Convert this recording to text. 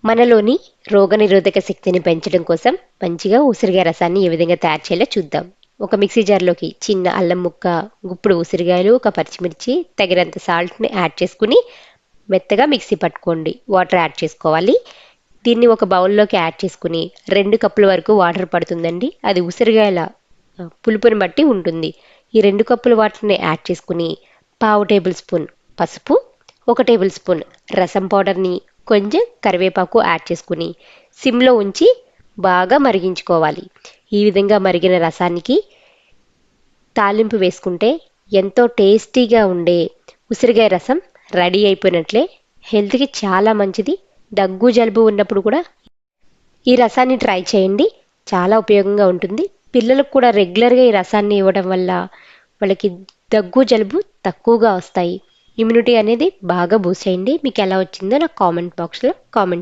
మనలోని రోగనిరోధక శక్తిని పెంచడం కోసం మంచిగా ఉసిరికాయ రసాన్ని ఏ విధంగా తయారు చేయాలో చూద్దాం. ఒక మిక్సీ జార్లోకి చిన్న అల్లం ముక్క, గుప్పుడు ఉసిరికాయలు, ఒక పచ్చిమిర్చి, తగినంత సాల్ట్ని యాడ్ చేసుకుని మెత్తగా మిక్సీ పట్టుకోండి. వాటర్ యాడ్ చేసుకోవాలి. దీన్ని ఒక బౌల్లోకి యాడ్ చేసుకుని 2 కప్పుల వరకు వాటర్ పడుతుందండి. అది ఉసిరికాయల పులుపుని బట్టి ఉంటుంది. ఈ 2 కప్పుల వాటర్ని యాడ్ చేసుకుని పావు టేబుల్ స్పూన్ పసుపు, 1 టేబుల్ స్పూన్ రసం పౌడర్ని, కొంచెం కరివేపాకు యాడ్ చేసుకుని సిమ్లో ఉంచి బాగా మరిగించుకోవాలి. ఈ విధంగా మరిగిన రసానికి తాలింపు వేసుకుంటే ఎంతో టేస్టీగా ఉండే ఉసిరికాయ రసం రెడీ అయిపోయినట్లే. హెల్త్కి చాలా మంచిది. దగ్గు జలుబు ఉన్నప్పుడు కూడా ఈ రసాన్ని ట్రై చేయండి. చాలా ఉపయోగంగా ఉంటుంది. పిల్లలకు కూడా రెగ్యులర్గా ఈ రసాన్ని ఇవ్వడం వల్ల వాళ్ళకి దగ్గు జలుబు తక్కువగా వస్తాయి. ఇమ్యూనిటీ అనేది బాగా బూస్ట్ చేయండి. మీకు ఎలా వచ్చిందో నాకు కామెంట్ బాక్స్లో కామెంట్